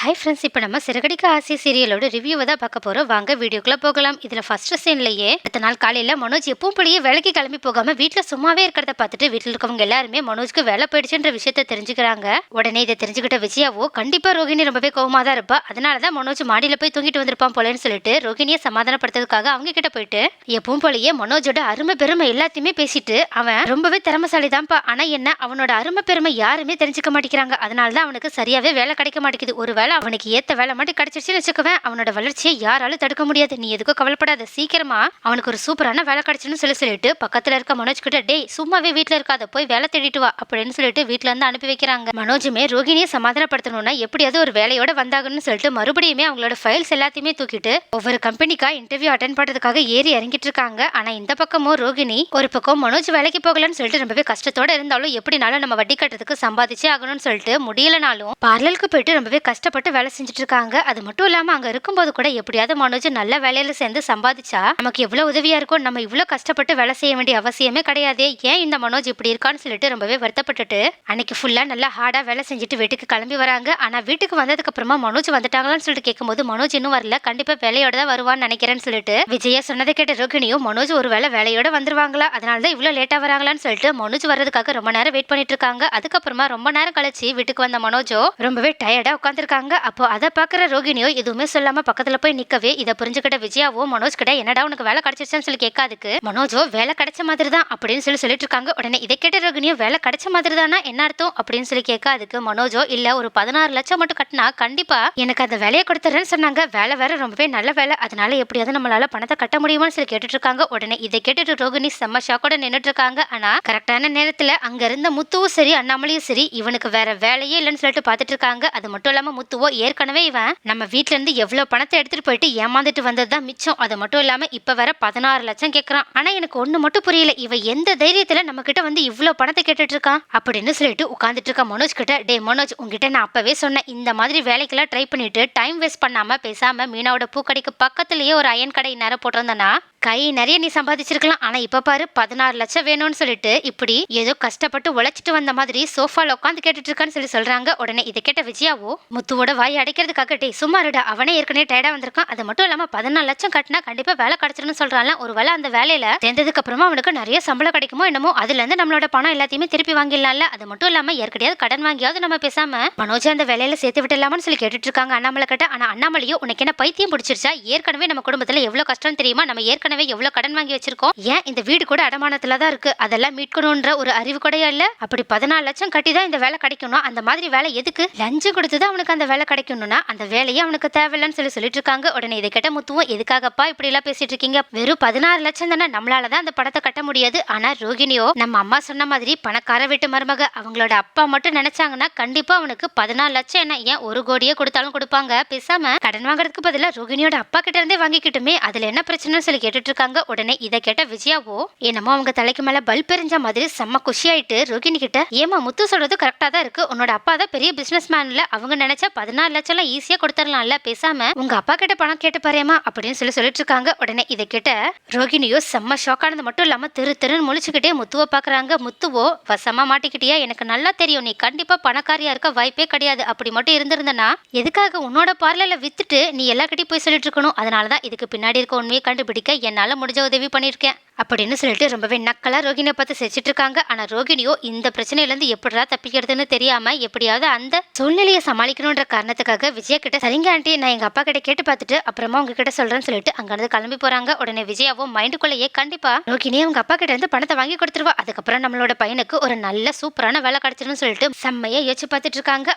Hi friends, இப்போ நம்ம சிறகடிக்க ஆசை சீரியலோட ரிவ்யூவை தான் பார்க்க போகிறோம். வாங்க வீடியோக்குள்ளே போகலாம். இதில் ஃபர்ஸ்ட் சீன்லேயே அடுத்த நாள் காலையில் மனோஜ் எப்பவும் போலயே வேலைக்கு கிளம்பி போகாமல் வீட்டில் சும்மாவே இருக்கிறத பார்த்துட்டு வீட்டில் இருக்கவங்க எல்லாருமே மனோஜ்க்கு வேலை போயிடுச்சுன்ற விஷயத்த தெரிஞ்சுக்கிறாங்க. உடனே இதை தெரிஞ்சுக்கிட்ட விஜயாவோ கண்டிப்பாக ரோகிணி ரொம்பவே கோவமாக தான் இருப்பா. அதனால தான் மனோஜ் மாடியில் போய் தூங்கிட்டு வந்திருப்பான் போலன்னு சொல்லிட்டு ரோகிணியை சமாதானப்படுத்துறதுக்காக அவங்க கிட்ட போயிட்டு எப்பவும் போலயே மனோஜோட அருமை பெருமை எல்லாத்தையுமே பேசிட்டு அவன் ரொம்பவே திறமைசாலி தான்ப்பா, ஆனால் என்ன அவனோட அருமை பெருமை யாருமே தெரிஞ்சுக்க மாட்டேங்கிறாங்க. அதனால தான் அவனுக்கு சரியாவே வேலை கிடைக்க மாட்டேங்குது. ஒரு அவனுக்கு ஏத்த வேலை மட்டும் கிடைச்சிருச்சுன்னு வச்சுக்கவேன், அவனோட வளர்ச்சியை யாராலும் தடுக்க முடியாது. நீ எதுக்கும் கவலைப்படாத, சீக்கிரமா அவனுக்கு ஒரு சூப்பரான வேலை கிடைச்சுன்னு சொல்லிட்டு பக்கத்துல இருக்க மனோஜ் கிட்ட, டேய் சும்மாவே வீட்டுல இருக்காத, போய் வேலை தேடிட்டு வா அப்படின்னு சொல்லிட்டு வீட்டுல இருந்து அனுப்பி வைக்கிறாங்க. மனோஜுமே ரோகிணியை சமாதானப்படுத்தணும்னா எப்படியாவது ஒரு வேலையோட வந்தாங்கன்னு சொல்லிட்டு மறுபடியுமே அவங்களோட ஃபைல்ஸ் எல்லாத்தையுமே தூக்கிட்டு ஒவ்வொரு கம்பெனிக்கா இன்டர்வியூ அட்டென்ட் பண்றதுக்காக ஏறி இறங்கிட்டு இருக்காங்க. ஆனா இந்த பக்கமும் ரோகிணி ஒரு பக்கம் மனோஜ் வேலைக்கு போகலன்னு சொல்லிட்டு ரொம்பவே கஷ்டத்தோட இருந்தாலும் எப்படினாலும் நம்ம வட்டி கட்டுறதுக்கு சம்பாதிச்சே ஆகணும்னு சொல்லிட்டு முடியலனாலும் பார்லருக்கு போயிட்டு ரொம்பவே கஷ்டப்பட்டு வேலை செஞ்சுட்டு இருக்காங்க. அது மட்டும் இல்லாம அங்க இருக்கும்போது கூட எப்படியாவது மனோஜ் நல்ல வேலையில சேர்ந்து சம்பாதிச்சா நமக்கு எவ்வளவு உதவியா இருக்கும். நம்ம இவ்வளவு கஷ்டப்பட்டு வேலை செய்ய வேண்டிய அவசியமே கிடையாது. ஏன் இந்த மனோஜ் இப்படி இருக்கான்னு சொல்லிட்டு ரொம்பவே வருத்தப்பட்டுட்டு அன்னைக்கு ஃபுல்லா நல்லா ஹார்டா வேலை செஞ்சுட்டு வீட்டுக்கு கிளம்பி வராங்க. ஆனா வீட்டுக்கு வந்ததுக்கு அப்புறமா மனோஜ் வந்துட்டாங்களான்னு சொல்லிட்டு கேட்கும்போது மனோஜ் இன்னும் வரல, கண்டிப்பா வேலையோட தான் வருவான்னு நினைக்கிறேன்னு சொல்லிட்டு விஜயா சொன்னதை கேட்ட ரோகிணியும் மனோஜ் ஒரு வேலையோட வந்துருவாங்களா, அதனாலதான் இவ்வளவு லேட்டா வராங்களான்னு சொல்லிட்டு மனோஜ் வர்றதுக்காக ரொம்ப நேரம் வெயிட் பண்ணிட்டு இருக்காங்க. அதுக்கப்புறமா ரொம்ப நேரம் கழிச்சு வீட்டுக்கு வந்த மனோஜோ ரொம்பவே டயர்டா உட்காந்துருக்காங்க. அப்போ அதை பாக்குற ரோகிணியோ எதுவுமே சொல்லாம பக்கத்துல போய் நிக்கவே இதை புரிஞ்சுக்கிட்ட விஜயாவோ மனோஜ் கிட்ட, என்னடா உனக்கு வேலை கிடைச்சிருச்சுன்னு சொல்லி கேட்காதுக்கு மனோஜோ வேலை கிடைச்ச மாதிரி தான் அப்படின்னு சொல்லிட்டு இருக்காங்க. உடனே இதை கேட்ட ரோகிணியோ வேலை கிடைச்ச மாதிரி தானா, என்ன அர்த்தம் அப்படின்னு சொல்லி கேட்காதுக்கு மனோஜோ, இல்ல ஒரு 16 லட்சம் மட்டும் கட்டினா கண்டிப்பா எனக்கு அந்த வேலையை கொடுத்துறேன்னு சொன்னாங்க. வேலை வேற ரொம்பவே நல்ல வேலை, அதனால எப்படியாவது நம்மளால பணத்தை கட்ட முடியுமான்னு சொல்லி கேட்டுட்டு இருக்காங்க. உடனே இதை கேட்டுட்டு ரோகிணி செம்ம ஷாக்கோட நின்றுட்டு இருக்காங்க. ஆனா கரெக்டான நேரத்துல அங்க இருந்த முத்துவும் சரி அண்ணாமலையும் சரி இவனுக்கு வேற வேலையே இல்லைன்னு சொல்லிட்டு பாத்துட்டு இருக்காங்க. அது மட்டும் இல்லாம முத்துவோ ஏற்கனவே இவன் நம்ம வீட்டுல இருந்து எவ்வளவு பணத்தை எடுத்துட்டு போயிட்டு ஏமாந்துட்டு வந்ததுதான் மிச்சம். அது மட்டும் இல்லாம இப்ப வேற 16 லட்சம் கேட்கறான். ஆனா எனக்கு ஒண்ணு மட்டும் புரியல, இவ எந்த தைரியத்துல நம்ம கிட்ட வந்து இவ்வளவு பணத்தை கேட்டுட்டு இருக்கான் அப்படின்னு சொல்லிட்டு உட்கார்ந்துட்டு இருக்க மனோஜ் கிட்ட, டே மனோஜ் உங்ககிட்ட நான் அப்பவே சொன்னேன், இந்த மாதிரி வேலைக்கெல்லாம் ட்ரை பண்ணிட்டு டைம் வேஸ்ட் பண்ணாம பேசாம மீனாவோட பூக்கடைக்கு பக்கத்துலயே ஒரு அயன் கடை நேரம் போட்டிருந்தனா கை நிறைய நீ சம்பாதிச்சிருக்கலாம். ஆனா இப்ப பாரு 16 லட்சம் வேணும்னு சொல்லிட்டு இப்படி ஏதோ கஷ்டப்பட்டு உழைச்சிட்டு வந்த மாதிரி சோஃபால உட்காந்து கேட்டுட்டு இருக்கான்னு சொல்லி சொல்றாங்க. உடனே இதை கேட்ட விஜயாவோ முத்துவோட வாய் அடைக்கிறதுக்காக, டே சும்மா இருடா, அவனே ஏற்கனவே டயர்டா வந்திருக்கான், அது மட்டும் இல்லாம 14 லட்சம் கட்டினா கண்டிப்பா வேலை கிடைச்சிருன்னு சொல்றான்ல, ஒரு வேலை அந்த வேலையில சேர்ந்ததுக்கு அப்புறமா அவனுக்கு நிறைய சம்பளம் கிடைக்குமோ என்னமோ, அதுல இருந்து நம்மளோட பணம் எல்லாத்தையுமே திருப்பி வாங்கிடலாம்ல, அது மட்டும் இல்லாம ஏற்கனவே கடன் வாங்கியாவது நம்ம பேசாம மனோஜ் அந்த வேலையில சேர்த்து விட்டுலாம்னு சொல்லி கேட்டுட்டு இருக்காங்க அண்ணாமலை கிட்ட. ஆனா அண்ணாமலையோ, உனக்கு என்ன பைத்தியம் பிடிச்சிருச்சா, ஏற்கனவே நம்ம குடும்பத்துல எவ்வளவு கஷ்டம் தெரியுமா, நம்ம ஏற்கனவே எவ்வளவு கடன் வாங்கி வச்சிருக்கோம், ஏன் இந்த வீடு கூட அடமானத்துல தான் இருக்கு, அதெல்லாம் மீட்கணும்ன்ற ஒரு அறிவு கூட இல்ல, அப்படி 14 லட்சம் கட்டி தான் இந்த வேலை கிடைக்கணும், அந்த மாதிரி வேலை எதுக்கு, லஞ்சம் கொடுத்துதான் அவனுக்கு அந்த வேலை கிடைக்கணும்னா அந்த வேலையே அவனுக்கு தேவையில்லைன்னு சொல்லிட்டு இருக்காங்க. உடனே இதை கேட்ட முத்துவும், எதுக்காகப்பா இப்படி எல்லாம் பேசிட்டு இருக்கீங்க, வெறும் 16 லட்சம் தானே, நம்மளாலதான் அந்த படத்தை கட்ட முடியாது. ஆனா ரோகிணியோ நம்ம அம்மா சொன்ன மாதிரி பணக்கார வீட்டு மருமக, அவங்களோட அப்பா மட்டும் நினைச்சாங்கன்னா கண்டிப்பா அவனுக்கு 14 லட்சம் என்ன ஏன் 1 கோடியே கொடுத்தாலும் கொடுப்பாங்க, பேசாம கடன் வாங்குறதுக்கு பதிலா ரோகிணியோட அப்பா கிட்ட இருந்தே வாங்கிக்கிட்டுமே, அதுல என்ன பிரச்சனை சொல்லி கேட்டுட்டு இருக்காங்க. உடனே இதை கேட்ட விஜயாவோ என்னமோ அவங்க தலைக்கு மேல பல்ப் எரிஞ்ச மாதிரி செம்ம குஷி ஆயிட்டு ரோகிணி கிட்ட, ஏமா முத்து சொல்றது கரெக்டா தான் இருக்கு, உன்னோட அப்பா தான் பெரிய பிசினஸ் மேன்ல, அவங்க நினைச்சா 14 லட்சம் எல்லாம் ஈஸியா கொடுத்துடலாம்ல, பேசாம உங்க அப்பா கிட்ட பணம் கேட்டு பாருமா அப்படின்னு சொல்லிட்டு இருக்காங்க. உடனே இதை கேட்ட ரோகிணியோ செம்ம ஷாக்கானது மட்டும் இல்லாம திருன்னு முழிச்சுக்கிட்டே முத்துவ பாக்குறாங்க. முத்துவோ, வசமா மாட்டிக்கிட்டியா, எனக்கு நல்லா தெரியும் நீ கண்டிப்பா பணக்காரியா இருக்க வாய்ப்பே கிடையாது, அப்படி மட்டும் இருந்திருந்தனா எதுக்காக உன்னோட பார்லர்ல வித்துட்டு நீ எல்லாக்கிட்டையும் போய் சொல்லிட்டு இருக்கணும், அதனாலதான் இதுக்கு பின்னாடி இருக்க உண்மையை கண்டுபிடிக்க என்னால முடிஞ்ச உதவி பண்ணிருக்கேன் அப்படின்னு சொல்லிட்டு ரொம்பவே நக்கலா ரோகிணியை பார்த்து சிரிச்சிட்டு இருக்காங்க. ஆனா ரோகிணியோ இந்த பிரச்சனையில இருந்து எப்படிடா தப்பிக்கிறதுன்னு தெரியாம எப்படியாவது அந்த சூழ்நிலையை சமாளிக்கணும்ன்ற காரணத்துக்காக விஜயா கிட்ட, சரிங்க ஆண்டி நான் எங்க அப்பா கிட்ட கேட்டு பார்த்துட்டு அப்புறமா உங்ககிட்ட சொல்றேன்னு சொல்லிட்டு அங்க இருந்து கிளம்பி போறாங்க. உடனே விஜயாவும் மைண்டுக்குள்ளேயே கண்டிப்பா ரோகிணியை அவங்க அப்பா கிட்ட இருந்து பணத்தை வாங்கி கொடுத்துருவா, அதுக்கப்புறம் நம்மளோட பையனுக்கு ஒரு நல்ல சூப்பரான வேலை கிடைச்சிருன்னு சொல்லிட்டு செம்மையா யோசிச்சு பார்த்துட்டு இருக்காங்க.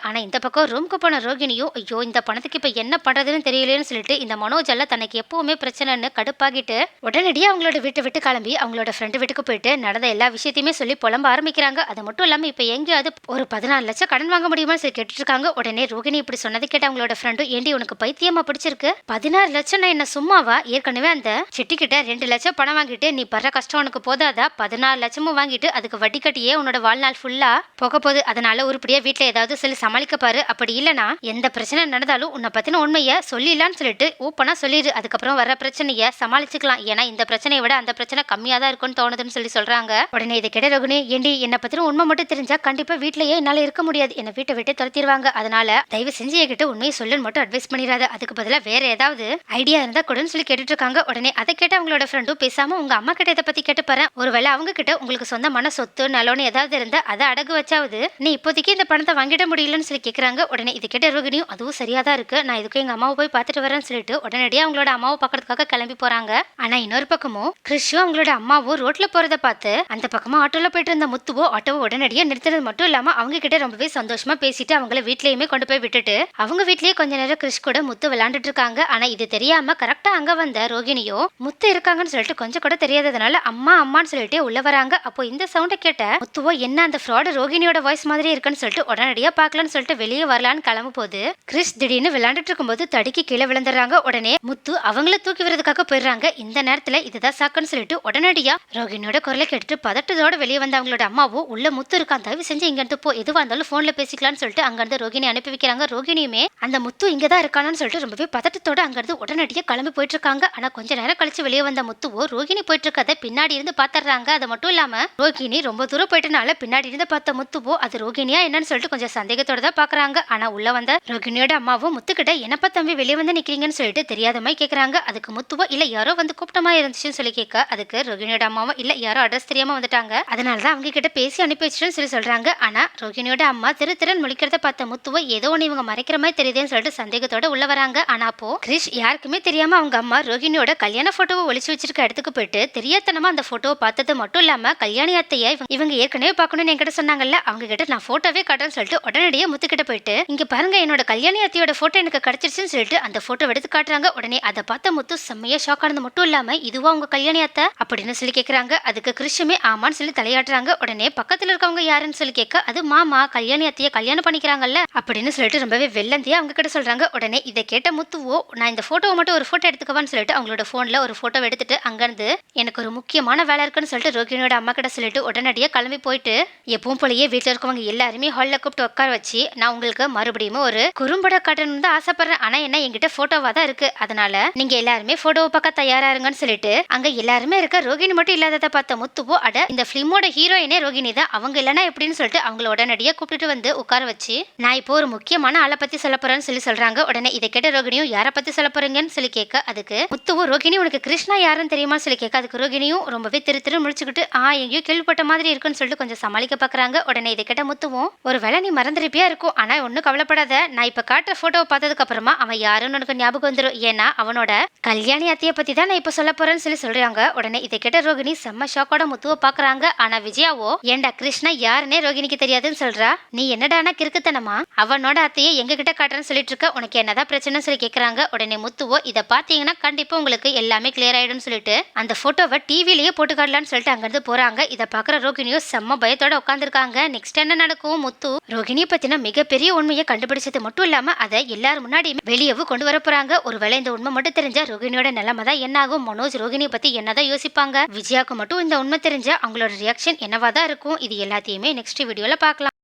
ஆனா இந்த பக்கம் ரூமுக்கு போன ரோகிணியோ, ஐயோ இந்த பணத்துக்கு இப்ப என்ன பண்றதுன்னு தெரியலன்னு சொல்லிட்டு இந்த மனோஜ் எல்லாம் தனக்கு எப்பவுமே பிரச்சனைன்னு கடுப்பாகிட்டு உடனடியே அவங்களோட வீட்டை விட்டு கிளம்பி அவங்களோட ஃப்ரெண்டு வீட்டுக்கு போயிட்டு நடந்த எல்லா விஷயத்தையுமே சொல்லி புலம்ப ஆரம்பிக்கிறாங்க. அது மட்டும் இல்லாம இப்ப எங்கேயாவது ஒரு 14 லட்சம் கடன் வாங்க முடியுமான்னு சொல்லி கேட்டுட்டு இருக்காங்க. உடனே ரோகிணி இப்படி சொன்னது கேட்ட அவங்களோட ஃப்ரெண்டும், ஏண்டி உனக்கு பைத்தியமா பிடிச்சிருக்கு, 16 லட்சம் நான் என்ன சும்மாவா, ஏற்கனவே அந்த சிட்டி கிட்ட 2 லட்சம் பணம் வாங்கிட்டு நீ படுற கஷ்டம் உனக்கு போதாதா, 14 லட்சமும் வாங்கிட்டு அதுக்கு வட்டி கட்டியே உன்னோட வாழ்நாள் ஃபுல்லா போக போகுது, அதனால உருப்படியா வீட்டுல ஏதாவது சொல்லி சமாளிக்க பாரு, அப்படி இல்லனா எந்த பிரச்சனை நடந்தாலும் உன்னை பத்தின உண்மையை சொல்லிடலான்னு சொல்லிட்டு ஓப்பனா சொல்லிடு, அதுக்கப்புறம் வர பிரச்சனைய சமாளிச்சுக்கலாம், ஏன்னா இந்த பிரச்சனையை விட அந்த பிரச்சனை பிரச்சனை கம்மியா தான் இருக்கும்னு தோணுதுன்னு சொல்றாங்க. உடனே இதை கேட்ட ரோகிணி, ஏண்டி என்ன பத்தின உண்மை மட்டும் தெரிஞ்சா கண்டிப்பா வீட்லயே என்னால இருக்க முடியாது, என்ன வீட்டை விட்டு துரத்திடுவாங்க, அதனால தயவு செஞ்சு என்கிட்ட உண்மையை சொல்லுன்னு மட்டும் அட்வைஸ் பண்ணிடாத, அதுக்கு பதிலா வேற ஏதாவது ஐடியா இருந்தா கூடன்னு கேட்டுட்டு இருக்காங்க. உடனே அதை கேட்ட அவங்களோட ஃப்ரெண்டும், பேசாம உங்க அம்மா கிட்ட இதை பத்தி கேட்டு பாரு, ஒருவேளை அவங்க கிட்ட உங்களுக்கு சொந்தமான சொத்து நலோன்னு ஏதாவது இருந்தா அதை அடகு வச்சாவது நீ இப்போதைக்கு இந்த பணத்தை வாங்கிட முடியலன்னு கேக்குறாங்க. உடனே இது கேட்ட ரோகிணியும், அதுவும் சரியாதான் இருக்கு, நான் இதுக்கு எங்க அம்மாவை போய் பார்த்துட்டு வரேன்னு சொல்லிட்டு உடனடியாக அவங்களோட அம்மாவை பார்க்கறதுக்காக கிளம்பி போறாங்க. ஆனா இன்னொரு பக்கமும் கிறிஷும் அவங்களோட அம்மாவும் ரோட்ல போறத பார்த்து அந்த பக்கமா ஆட்டோல போயிட்டு இருந்த முத்துவோ ஆட்டோவை உடனடியாக நிறுத்துறது மட்டும் இல்லாம அவங்க கிட்ட ரொம்பவே சந்தோஷமா பேசிட்டு அவங்கள வீட்லயுமே கொண்டு போய் விட்டுட்டு அவங்க வீட்லயே கொஞ்ச நேரம் கிறிஷ் கூட முத்து விளையாண்டுட்டு இருக்காங்க. ஆனா இது தெரியாம கரெக்டா அங்க வந்த ரோகிணியோ முத்து இருக்காங்கன்னு சொல்லிட்டு கொஞ்சம் கூட தெரியாததுனால அம்மா அம்மான்னு சொல்லிட்டு உள்ள வராங்க. அப்போ இந்த சவுண்ட கேட்ட முத்துவோ, என்ன அந்த ஃப்ராட் ரோகிணியோட வாய்ஸ் மாதிரி இருக்குன்னு சொல்லிட்டு உடனடியா பாக்கலாம்னு சொல்லிட்டு வெளியே வரலான்னு கிளம்பும் போது கிறிஸ் திடீர்னு விளையாண்டுட்டு இருக்கும்போது தடுக்கி கீழே விழுந்துடுறாங்க. உடனே முத்து அவங்கள தூக்கி வரதுக்காக போயிடுறாங்க. இந்த நேரத்துல இதுதான் சாக்குன்னு சொல்லிட்டு உடனடியா ரோகிணியோட குரலை கேட்டுட்டு பதட்டத்தோட வெளியே வந்த அவங்களோட அம்மாவோ, உள்ள முத்து இருக்கான், தயவு செஞ்சு இங்க இருந்து போ, எதுவா இருந்தாலும் போன்ல பேசிக்கலாம்னு சொல்லிட்டு அங்க இருந்து ரோகிணி அனுப்பி வைக்கிறாங்க. ரோகிணியுமே அந்த முத்து இங்கதான் இருக்கானு சொல்லிட்டு ரொம்பவே பதட்டத்தோட அங்க இருந்து உடனடியா கிளம்பி போயிட்டு இருக்காங்க. ஆனா கொஞ்ச நேரம் கழிச்சு வெளியே வந்த முத்துவோ ரோகிணி போயிட்டு இருக்கத பின்னாடி இருந்து பாத்துறாங்க. அது மட்டும் இல்லாம ரோகிணி ரொம்ப தூரம் போயிட்டனால பின்னாடி இருந்து பார்த்த முத்துவோ அது ரோகிணியா என்னன்னு சொல்லிட்டு கொஞ்சம் சந்தேகத்தோட தான் பாக்குறாங்க. ஆனா உள்ள வந்த ரோகிணியோட அம்மாவும் முத்துக்கிட்ட, என்னப்பா தம்பி வெளியே வந்து நிக்கிறீங்கன்னு சொல்லிட்டு தெரியாத மாதிரி கேக்குறாங்க. அதுக்கு முத்துவோ, இல்ல யாரோ வந்து கூப்பிட்ட மாதிரி இருந்துச்சுன்னு சொல்லி கேட்க, அதுக்கு ரோகிணியோட அம்மாவும், இல்ல யாரோ அட்ரஸ் தெரியாம வந்துட்டாங்க, அதனாலதான் அவங்க கிட்ட பேசி அனுப்பி வச்சுன்னு சொல்றாங்க. ஆனா ரோகிணியோட அம்மா திரு முழிக்கிறத பார்த்த முத்துவோ ஏதோ ஒண்ணு இவங்க மறைக்கிற மாதிரி தெரியுதுன்னு சொல்லிட்டு சந்தேகத்தோட உள்ள வராங்க. ஆனா அப்போ கிறிஷ் யாருக்குமே தெரியாம அவங்க அம்மா ரோகிணியோட கல்யாண போட்டோவை ஒளிச்சு வச்சிருக்க இடத்துக்கு போயிட்டு தெரியாதனமா அந்த போட்டோவை பார்த்தது மட்டும் இல்லாம கல்யாணி அத்தையை இவங்க ஏற்கனவே பார்க்கணும்னு என்கிட்ட சொன்னாங்கல்ல, அவங்க கிட்ட நான் போட்டோவே காட்டுறேன்னு சொல்லிட்டு உடனடியே முத்துக்கிட்ட போயிட்டு, இங்க பாருங்க என்னோட கல்யாணி அத்தையோட போட்டோ எனக்கு கிடைச்சிருச்சுன்னு சொல்லிட்டு அந்த போட்டோ எடுத்து காட்டுறாங்க. உடனே அதை பார்த்த முத்து செம்மையா ஷாக் ஆனது மட்டும் இல்லாம, இதுவா உங்க கல்யாணி அத்தை அப்படின்னு சொல்லி கேக்குறாங்க. அதுக்கு கிறிஷுமே ஆமான்னு சொல்லி தலையாட்டுறாங்க. உடனே பக்கத்துல இருக்கவங்க யாருன்னு சொல்லி கேட்க, அது மாமா கல்யாணி அத்தைய கல்யாணம் பண்ணிக்கிறாங்கல்ல அப்படின்னு சொல்லிட்டு ரொம்பவே வெள்ளந்தியா அவங்க கிட்ட சொல்றாங்க. உடனே இதை கேட்ட முத்துவோ, நான் இந்த போட்டோவை மட்டும் ஒரு போட்டோ எடுத்துக்கவான்னு சொல்லிட்டு அவங்களோட போன்ல ஒரு போட்டோ எடுத்துட்டு அங்கிருந்து எனக்கு ஒரு முக்கியமான வேலை இருக்குன்னு சொல்லிட்டு ரோகிணியோட அம்மா கிட்ட சொல்லிட்டு உடனடியா கிளம்பி போயிட்டு எப்பவும் போலயே வீட்டுல இருக்கவங்க எல்லாருமே ஹால்ல கூப்பிட்டு உட்கார வச்சு, நான் உங்களுக்கு மறுபடியும் ஒரு குறும்பட காட்டணும்னு தான் ஆசைப்படுறேன், ஆனா என்ன என்கிட்ட போட்டோவா தான் இருக்கு, அதனால நீங்க எல்லாருமே போட்டோவை பார்க்க தயாரா இருங்கன்னு சொல்லிட்டு அங்க எல்லாருமே இருக்க ரோகிணி மட்டும் இல்லாததை பார்த்த முத்துவோ, அட இந்த பிலிமோட ஹீரோயினே ரோகிணி தான், அவங்க இல்லைன்னா எப்படின்னு சொல்லிட்டு அவங்கள உடனடியா கூப்பிட்டு வந்து உட்கார வச்சு, நான் இப்போ ஒரு முக்கியமான ஆளை பத்தி சொல்ல போறேன்னு சொல்றாங்க. உடனே இதை கேட்ட ரோகிணியும், யாரை பத்தி சொல்ல போறீங்கன்னு சொல்லி கேட்க, அதுக்கு முத்துவோ, ரோகிணி உனக்கு கிருஷ்ணா யாருன்னு தெரியுமா சொல்லி கேட்க, அதுக்கு ரோகிணியும் ரொம்பவே திரு முடிச்சுக்கிட்டு, எங்கேயோ கேள்விப்பட்ட மாதிரி இருக்குன்னு சொல்லிட்டு கொஞ்சம் சமாளிக்க பாக்குறாங்க. உடனே இதை கேட்ட முத்துவும், ஒரு வேளை நீ மறந்துருப்பியா இருக்கும், ஆனா ஒன்னும் கவலைப்படாத, நான் இப்ப காட்டுற போட்டோவை பார்த்ததுக்கு அப்புறமா அவன் யாருன்னு உனக்கு ஞாபகம் வந்துடும், ஏன்னா அவனோட கல்யாணி அத்தையை பத்தி தான் நான் இப்ப சொல்ல போறேன்னு சொல்றாங்க. உடனே இதை கேட்ட ரோகிணி செம்ம ஷாக்கோட முத்துவை பாக்குறாங்க. ஆனா விஜயாவோ, ஏண்டா கிருஷ்ணா யாருன்னே ரோகிணிக்கு தெரியாதுன்னு சொல்றா, நீ என்னடானா கிறுக்குத்தனமா அவனோட அத்தையை எங்க கிட்ட காட்டுறேன்னு சொல்லிட்டு இருக்க, உனக்கு என்னதான் பிரச்சனை சொல்லி கேக்குறாங்க. உடனே முத்துவோ, இதை பாத்தீங்கன்னா கண்டிப்பா உங்களுக்கு எல்லாமே கிளியர் ஆயிடும் சொல்லிட்டு அந்த போட்டோவை டிவிலேயே போட்டு காட்டலான்னு சொல்லிட்டு அங்கிருந்து போறாங்க. இதை பாக்குற ரோகிணியோ செம்ம பயத்தோட உட்காந்துருக்காங்க. நெக்ஸ்ட் என்ன நடக்கும், முத்து ரோகிணியை பத்தின மிகப்பெரிய உண்மையை கண்டுபிடிச்சது மட்டும் இல்லாம அதை எல்லாரும் முன்னாடியுமே வெளியவும் கொண்டு வர போறாங்க. ஒருவேளை இந்த உண்மை மட்டும் தெரிஞ்சா ரோகிணியோட நிலைமை தான் என்ன ஆகும், மனோஜ் ரோகிணியை பத்தி என்னதான் யோசிப்பாங்க, விஜயாவுக்கு மட்டும் இந்த உண்மை தெரிஞ்சா அவங்களோட ரியாக்ஷன் என்னவா தான் இருக்கும், இது எல்லாத்தையுமே நெக்ஸ்ட் வீடியோல பார்க்கலாம்.